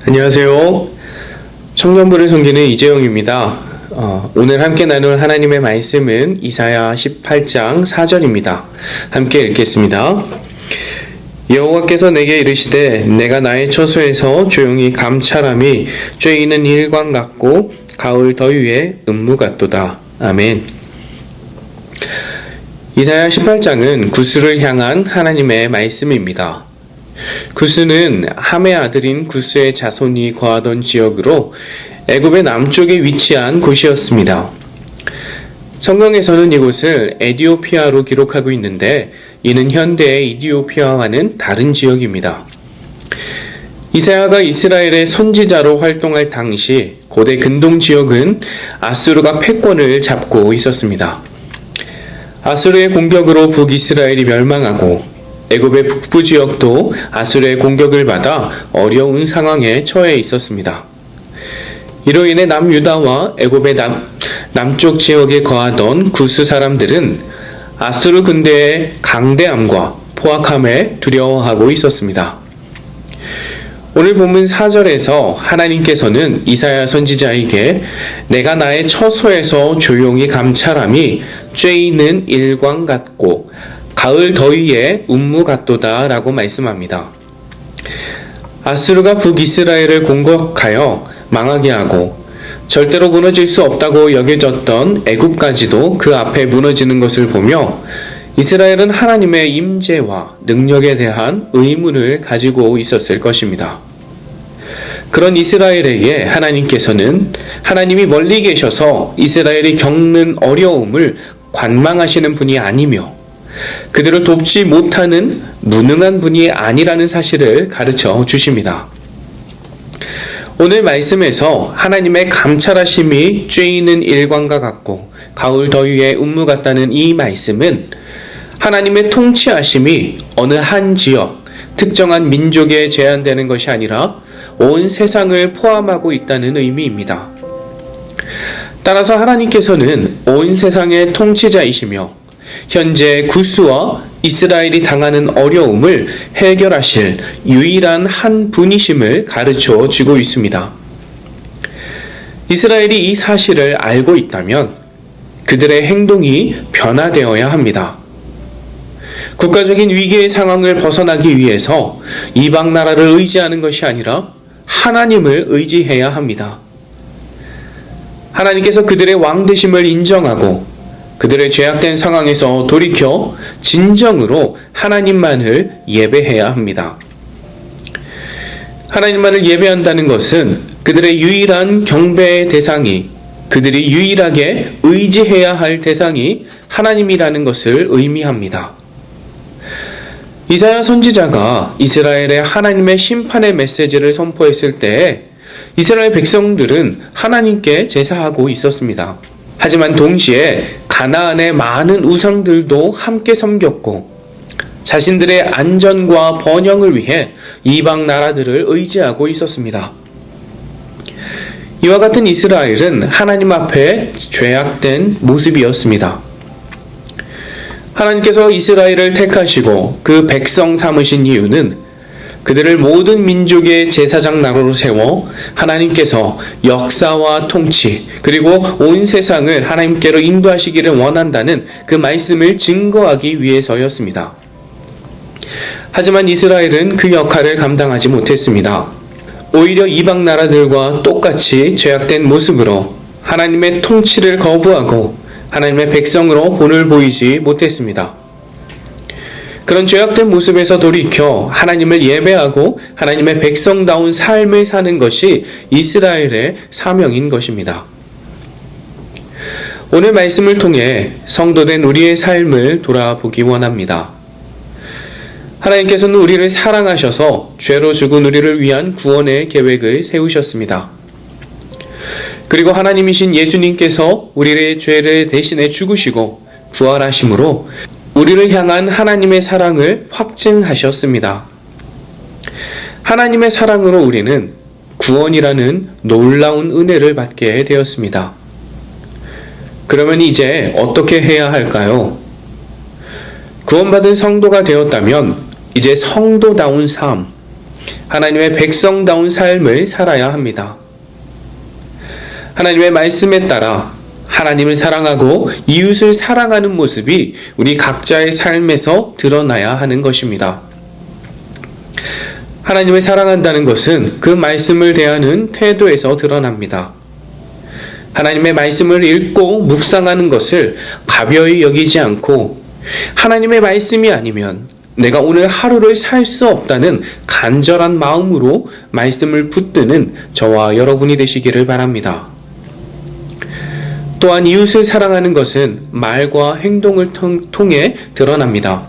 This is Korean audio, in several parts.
안녕하세요. 청년부를 섬기는 이재용입니다. 오늘 함께 나눌 하나님의 말씀은 이사야 18장 4절입니다. 함께 읽겠습니다. 여호와께서 내게 이르시되 내가 나의 처소에서 조용히 감찰함이 쬐이는 일광 같고 가을 더위에 음무 같도다. 아멘. 이사야 18장은 구스를 향한 하나님의 말씀입니다. 구스는 함의 아들인 구스의 자손이 거하던 지역으로 애굽의 남쪽에 위치한 곳이었습니다. 성경에서는 이곳을 에디오피아로 기록하고 있는데 이는 현대의 이디오피아와는 다른 지역입니다. 이사야가 이스라엘의 선지자로 활동할 당시 고대 근동 지역은 아수르가 패권을 잡고 있었습니다. 아수르의 공격으로 북이스라엘이 멸망하고 애굽의 북부 지역도 아수르의 공격을 받아 어려운 상황에 처해 있었습니다. 이로 인해 남유다와 애굽의 남쪽 지역에 거하던 구스 사람들은 아수르 군대의 강대함과 포악함에 두려워하고 있었습니다. 오늘 본문 4절에서 하나님께서는 이사야 선지자에게 내가 나의 처소에서 조용히 감찰함이 쬐이는 일광 같고 가을 더위에 음무 같도다 라고 말씀합니다. 아수르가 북이스라엘을 공격하여 망하게 하고 절대로 무너질 수 없다고 여겨졌던 애굽까지도 그 앞에 무너지는 것을 보며 이스라엘은 하나님의 임재와 능력에 대한 의문을 가지고 있었을 것입니다. 그런 이스라엘에게 하나님께서는 하나님이 멀리 계셔서 이스라엘이 겪는 어려움을 관망하시는 분이 아니며 그들을 돕지 못하는 무능한 분이 아니라는 사실을 가르쳐 주십니다. 오늘 말씀에서 하나님의 감찰하심이 쬐이는 일광과 같고 가을 더위에 음무 같다는 이 말씀은 하나님의 통치하심이 어느 한 지역, 특정한 민족에 제한되는 것이 아니라 온 세상을 포함하고 있다는 의미입니다. 따라서 하나님께서는 온 세상의 통치자이시며 현재 구스와 이스라엘이 당하는 어려움을 해결하실 유일한 한 분이심을 가르쳐 주고 있습니다. 이스라엘이 이 사실을 알고 있다면 그들의 행동이 변화되어야 합니다. 국가적인 위기의 상황을 벗어나기 위해서 이방 나라를 의지하는 것이 아니라 하나님을 의지해야 합니다. 하나님께서 그들의 왕되심을 인정하고 그들의 죄악된 상황에서 돌이켜 진정으로 하나님만을 예배해야 합니다. 하나님만을 예배한다는 것은 그들의 유일한 경배의 대상이, 그들이 유일하게 의지해야 할 대상이 하나님이라는 것을 의미합니다. 이사야 선지자가 이스라엘의 하나님의 심판의 메시지를 선포했을 때 이스라엘 백성들은 하나님께 제사하고 있었습니다. 하지만 동시에 가나안의 많은 우상들도 함께 섬겼고 자신들의 안전과 번영을 위해 이방 나라들을 의지하고 있었습니다. 이와 같은 이스라엘은 하나님 앞에 죄악된 모습이었습니다. 하나님께서 이스라엘을 택하시고 그 백성 삼으신 이유는 그들을 모든 민족의 제사장 나라로 세워 하나님께서 역사와 통치 그리고 온 세상을 하나님께로 인도하시기를 원한다는 그 말씀을 증거하기 위해서였습니다. 하지만 이스라엘은 그 역할을 감당하지 못했습니다. 오히려 이방 나라들과 똑같이 죄악된 모습으로 하나님의 통치를 거부하고 하나님의 백성으로 본을 보이지 못했습니다. 그런 죄악된 모습에서 돌이켜 하나님을 예배하고 하나님의 백성다운 삶을 사는 것이 이스라엘의 사명인 것입니다. 오늘 말씀을 통해 성도된 우리의 삶을 돌아보기 원합니다. 하나님께서는 우리를 사랑하셔서 죄로 죽은 우리를 위한 구원의 계획을 세우셨습니다. 그리고 하나님이신 예수님께서 우리의 죄를 대신해 죽으시고 부활하심으로 우리를 향한 하나님의 사랑을 확증하셨습니다. 하나님의 사랑으로 우리는 구원이라는 놀라운 은혜를 받게 되었습니다. 그러면 이제 어떻게 해야 할까요? 구원받은 성도가 되었다면 이제 성도다운 삶, 하나님의 백성다운 삶을 살아야 합니다. 하나님의 말씀에 따라 하나님을 사랑하고 이웃을 사랑하는 모습이 우리 각자의 삶에서 드러나야 하는 것입니다. 하나님을 사랑한다는 것은 그 말씀을 대하는 태도에서 드러납니다. 하나님의 말씀을 읽고 묵상하는 것을 가벼이 여기지 않고 하나님의 말씀이 아니면 내가 오늘 하루를 살 수 없다는 간절한 마음으로 말씀을 붙드는 저와 여러분이 되시기를 바랍니다. 또한 이웃을 사랑하는 것은 말과 행동을 통해 드러납니다.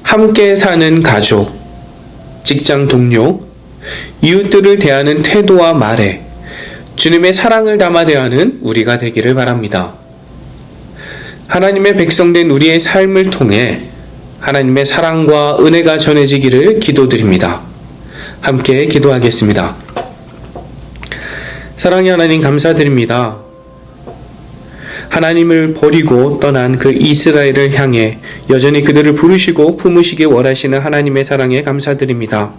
함께 사는 가족, 직장 동료, 이웃들을 대하는 태도와 말에 주님의 사랑을 담아 대하는 우리가 되기를 바랍니다. 하나님의 백성된 우리의 삶을 통해 하나님의 사랑과 은혜가 전해지기를 기도드립니다. 함께 기도하겠습니다. 사랑의 하나님 감사드립니다. 하나님을 버리고 떠난 그 이스라엘을 향해 여전히 그들을 부르시고 품으시기 원하시는 하나님의 사랑에 감사드립니다.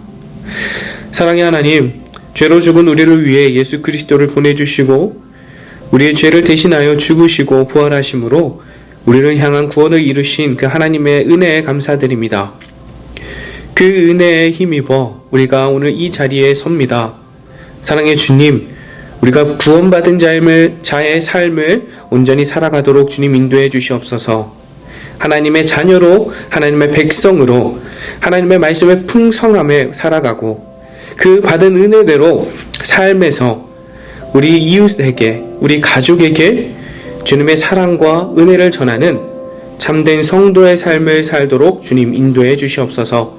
사랑의 하나님, 죄로 죽은 우리를 위해 예수 그리스도를 보내주시고 우리의 죄를 대신하여 죽으시고 부활하심으로 우리를 향한 구원을 이루신 그 하나님의 은혜에 감사드립니다. 그 은혜에 힘입어 우리가 오늘 이 자리에 섭니다. 사랑의 주님, 우리가 구원받은 자의 삶을 온전히 살아가도록 주님 인도해 주시옵소서. 하나님의 자녀로, 하나님의 백성으로 하나님의 말씀의 풍성함에 살아가고 그 받은 은혜대로 삶에서 우리 이웃에게, 우리 가족에게 주님의 사랑과 은혜를 전하는 참된 성도의 삶을 살도록 주님 인도해 주시옵소서.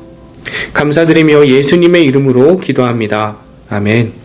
감사드리며 예수님의 이름으로 기도합니다. 아멘.